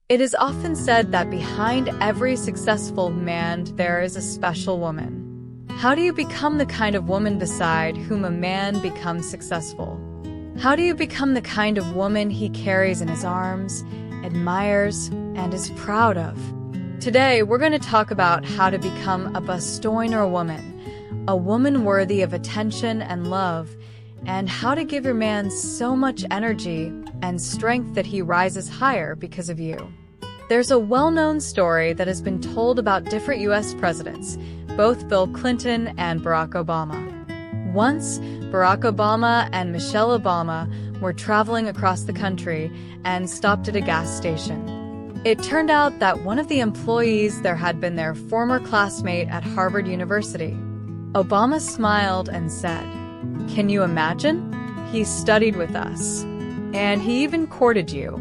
It is often said that behind every successful man there is a special woman. How do you become the kind of woman beside whom a man becomes successful? How do you become the kind of woman he carries in his arms, admires, and is proud of? Today, we're going to talk about how to become a Bastoiner woman, a woman worthy of attention and love, and how to give your man so much energy and strength that he rises higher because of you. There's a well-known story that has been told about different U.S. presidents, both Bill Clinton and Barack Obama. Once, Barack Obama and Michelle Obama were traveling across the country and stopped at a gas station. It turned out that one of the employees there had been their former classmate at Harvard University. Obama smiled and said, "Can you imagine? He studied with us. And he even courted you.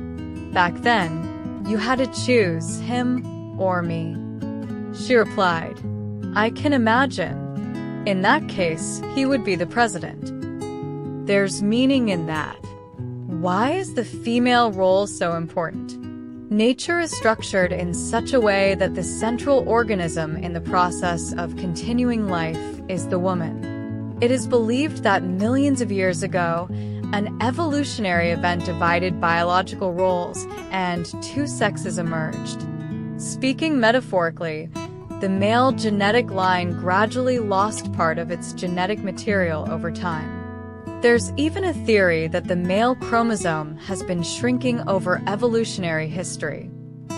Back then, you had to choose him or me." She replied, "I can imagine. In that case, he would be the president." There's meaning in that. Why is the female role so important? Nature is structured in such a way that the central organism in the process of continuing life is the woman. It is believed that millions of years ago, an evolutionary event divided biological roles and two sexes emerged. Speaking metaphorically, the male genetic line gradually lost part of its genetic material over time. There's even a theory that the male chromosome has been shrinking over evolutionary history.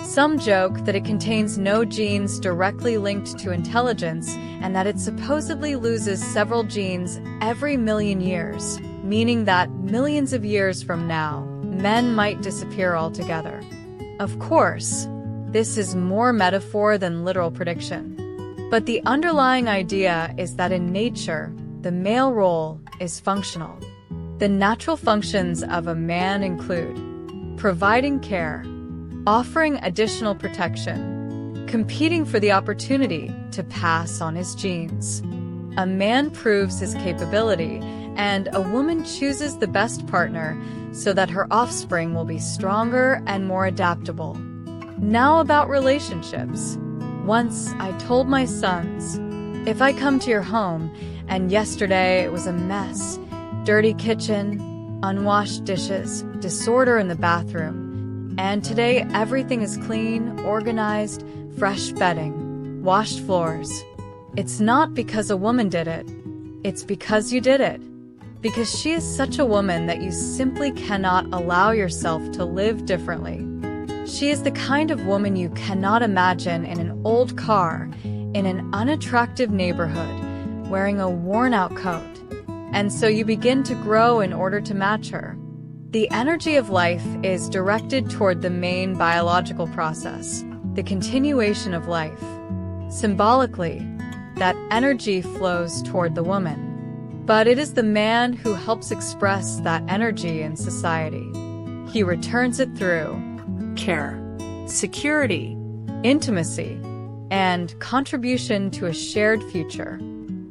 Some joke that it contains no genes directly linked to intelligence and that it supposedly loses several genes every million years, meaning that millions of years from now, men might disappear altogether. Of course, this is more metaphor than literal prediction. But the underlying idea is that in nature, the male role is functional. The natural functions of a man include providing care, offering additional protection, competing for the opportunity to pass on his genes. A man proves his capability, and a woman chooses the best partner so that her offspring will be stronger and more adaptable. Now about relationships. Once I told my sons, if I come to your home and yesterday it was a mess, dirty kitchen, unwashed dishes, disorder in the bathroom, and today everything is clean, organized, fresh bedding, washed floors, it's not because a woman did it, it's because you did it. Because she is such a woman that you simply cannot allow yourself to live differently. She is the kind of woman you cannot imagine in an old car, in an unattractive neighborhood, wearing a worn-out coat. And so you begin to grow in order to match her. The energy of life is directed toward the main biological process, the continuation of life. Symbolically, that energy flows toward the woman. But it is the man who helps express that energy in society. He returns it through care, security, intimacy, and contribution to a shared future.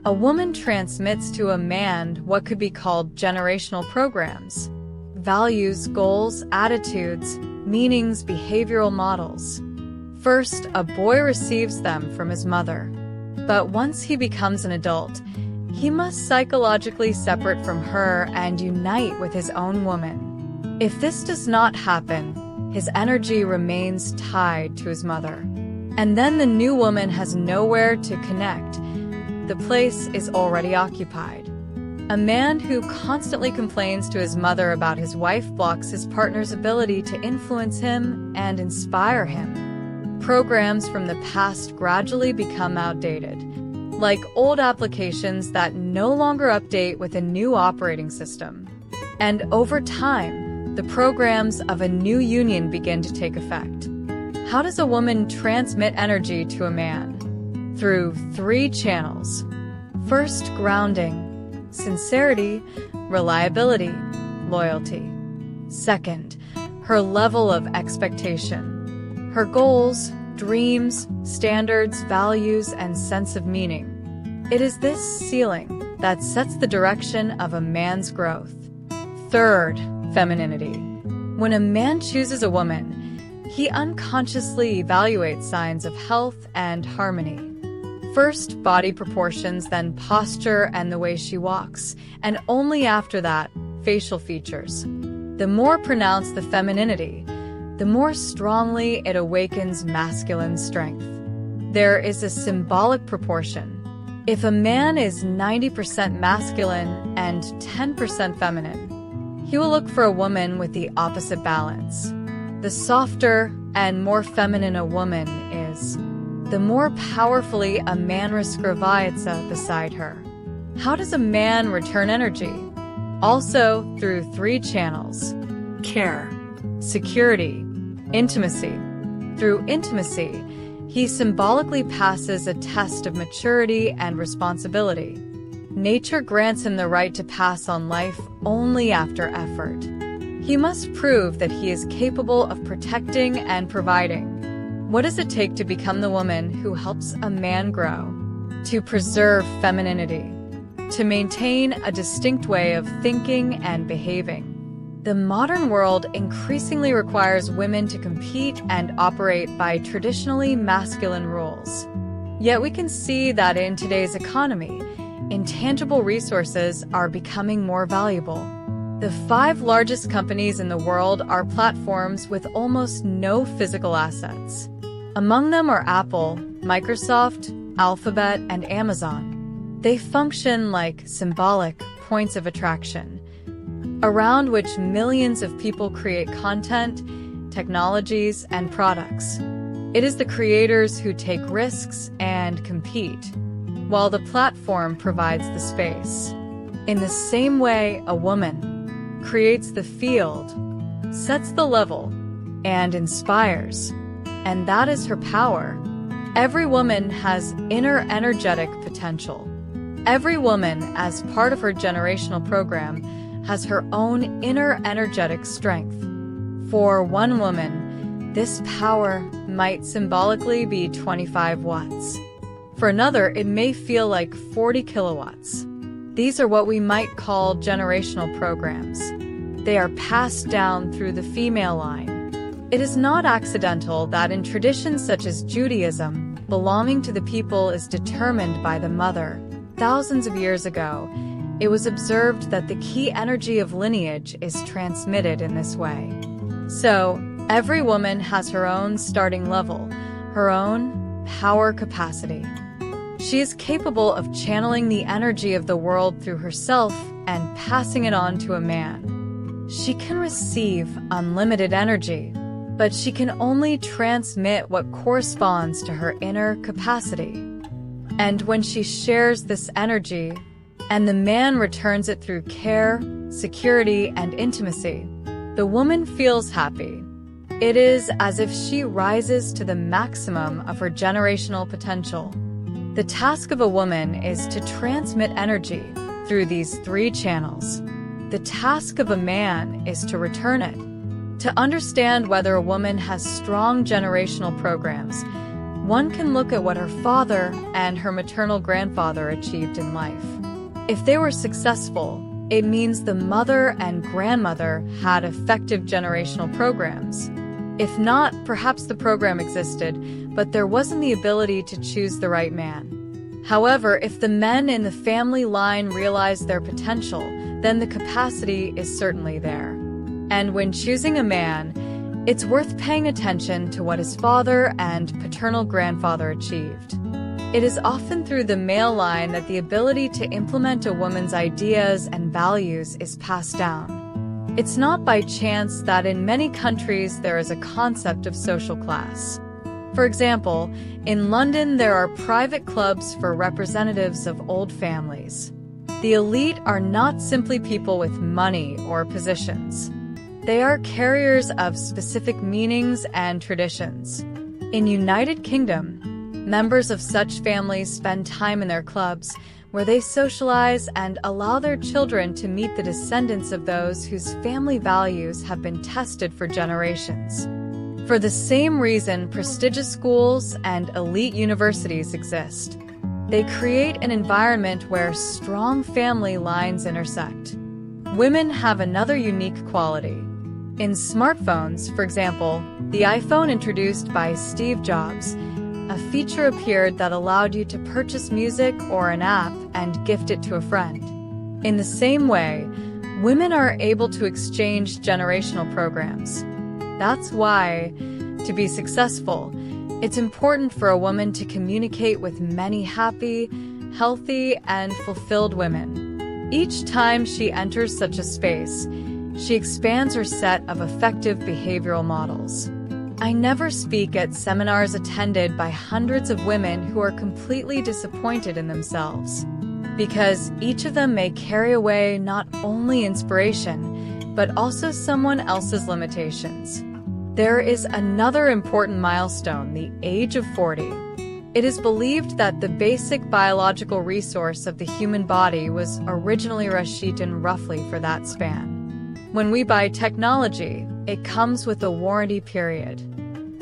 A woman transmits to a man what could be called generational programs, values, goals, attitudes, meanings, behavioral models. First, a boy receives them from his mother. But once he becomes an adult, he must psychologically separate from her and unite with his own woman. If this does not happen, his energy remains tied to his mother. And then the new woman has nowhere to connect. The place is already occupied. A man who constantly complains to his mother about his wife blocks his partner's ability to influence him and inspire him. Programs from the past gradually become outdated, like old applications that no longer update with a new operating system. And over time, the programs of a new union begin to take effect. How does a woman transmit energy to a man? Through 3 channels. First, grounding, sincerity, reliability, loyalty. Second, her level of expectation, her goals, dreams, standards, values, and sense of meaning. It is this ceiling that sets the direction of a man's growth. Third, femininity. When a man chooses a woman, He unconsciously evaluates signs of health and harmony. First, body proportions, then posture and the way she walks, and only after that, facial features. The more pronounced the femininity, the more strongly it awakens masculine strength. There is a symbolic proportion. If a man is 90% masculine and 10% feminine, he will look for a woman with the opposite balance. The softer and more feminine a woman is, the more powerfully a man reskrivaется beside her. How does a man return energy? Also through 3 channels: care, security, intimacy. Through intimacy, he symbolically passes a test of maturity and responsibility. Nature grants him the right to pass on life only after effort. He must prove that he is capable of protecting and providing. What does it take to become the woman who helps a man grow? To preserve femininity. To maintain a distinct way of thinking and behaving. The modern world increasingly requires women to compete and operate by traditionally masculine rules. Yet we can see that in today's economy, intangible resources are becoming more valuable. The 5 largest companies in the world are platforms with almost no physical assets. Among them are Apple, Microsoft, Alphabet, and Amazon. They function like symbolic points of attraction, around which millions of people create content, technologies, and products. It is the creators who take risks and compete, while the platform provides the space. In the same way, a woman creates the field, sets the level, and inspires. And that is her power. Every woman has inner energetic potential. Every woman, as part of her generational program, has her own inner energetic strength. For one woman, this power might symbolically be 25 watts. For another, it may feel like 40 kilowatts. These are what we might call generational programs. They are passed down through the female line. It is not accidental that in traditions such as Judaism, belonging to the people is determined by the mother. Thousands of years ago, it was observed that the key energy of lineage is transmitted in this way. So, every woman has her own starting level, her own power capacity. She is capable of channeling the energy of the world through herself and passing it on to a man. She can receive unlimited energy, but she can only transmit what corresponds to her inner capacity. And when she shares this energy, and the man returns it through care, security, and intimacy, the woman feels happy. It is as if she rises to the maximum of her generational potential. The task of a woman is to transmit energy through these 3 channels. The task of a man is to return it. To understand whether a woman has strong generational programs, one can look at what her father and her maternal grandfather achieved in life. If they were successful, it means the mother and grandmother had effective generational programs. If not, perhaps the program existed, but there wasn't the ability to choose the right man. However, if the men in the family line realize their potential, then the capacity is certainly there. And when choosing a man, it's worth paying attention to what his father and paternal grandfather achieved. It is often through the male line that the ability to implement a woman's ideas and values is passed down. It's not by chance that in many countries there is a concept of social class. For example, in London there are private clubs for representatives of old families. The elite are not simply people with money or positions. They are carriers of specific meanings and traditions. In United Kingdom, members of such families spend time in their clubs, where they socialize and allow their children to meet the descendants of those whose family values have been tested for generations. For the same reason prestigious schools and elite universities exist. They create an environment where strong family lines intersect. Women have another unique quality. In smartphones, for example, the iPhone introduced by Steve Jobs, a feature appeared that allowed you to purchase music or an app and gift it to a friend. In the same way, women are able to exchange generational programs. That's why, to be successful, it's important for a woman to communicate with many happy, healthy, and fulfilled women. Each time she enters such a space, she expands her set of effective behavioral models. I never speak at seminars attended by hundreds of women who are completely disappointed in themselves, because each of them may carry away not only inspiration, but also someone else's limitations. There is another important milestone, the age of 40. It is believed that the basic biological resource of the human body was originally Rashitan roughly for that span. When we buy technology, it comes with a warranty period.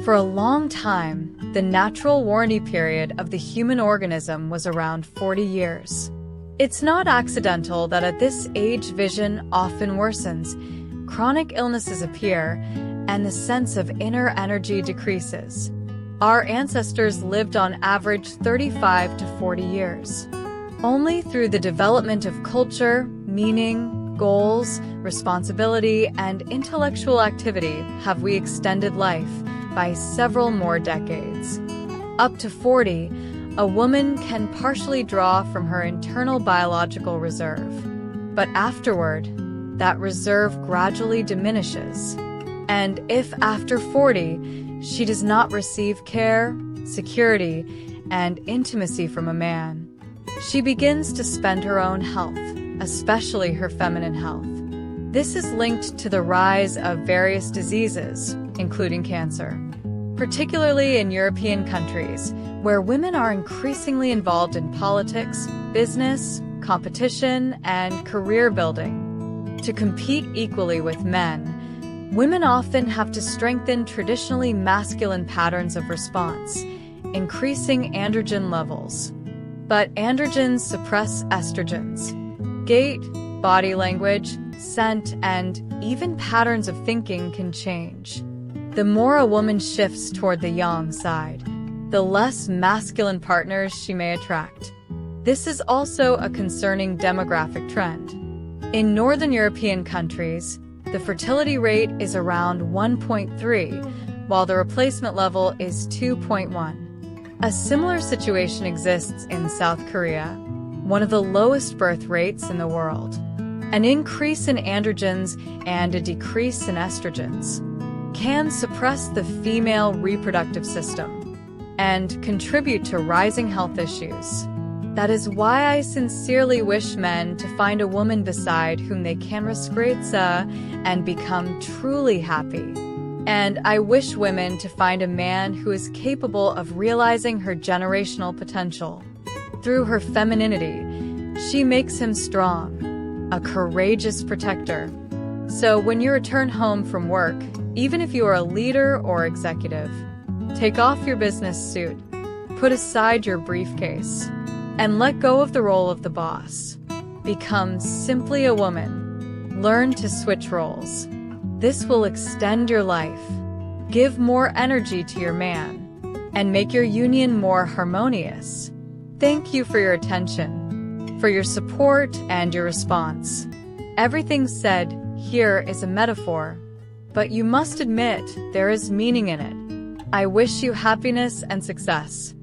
For a long time, the natural warranty period of the human organism was around 40 years. It's not accidental that at this age vision often worsens, chronic illnesses appear, and the sense of inner energy decreases. Our ancestors lived on average 35 to 40 years. Only through the development of culture, meaning, goals, responsibility, and intellectual activity have we extended life by several more decades. Up to 40, a woman can partially draw from her internal biological reserve. But afterward, that reserve gradually diminishes. And if after 40, she does not receive care, security, and intimacy from a man, she begins to spend her own health, especially her feminine health. This is linked to the rise of various diseases, including cancer, particularly in European countries, where women are increasingly involved in politics, business, competition, and career building. To compete equally with men, women often have to strengthen traditionally masculine patterns of response, increasing androgen levels. But androgens suppress estrogens. Gait, body language, scent, and even patterns of thinking can change. The more a woman shifts toward the yang side, the less masculine partners she may attract. This is also a concerning demographic trend. In Northern European countries, the fertility rate is around 1.3, while the replacement level is 2.1. A similar situation exists in South Korea, one of the lowest birth rates in the world. An increase in androgens and a decrease in estrogens can suppress the female reproductive system and contribute to rising health issues. That is why I sincerely wish men to find a woman beside whom they can раскрыться and become truly happy. And I wish women to find a man who is capable of realizing her generational potential. Through her femininity, she makes him strong, a courageous protector. So when you return home from work, even if you are a leader or executive, take off your business suit, put aside your briefcase, and let go of the role of the boss. Become simply a woman. Learn to switch roles. This will extend your life, give more energy to your man, and make your union more harmonious. Thank you for your attention, for your support and your response. Everything said here is a metaphor, but you must admit there is meaning in it. I wish you happiness and success.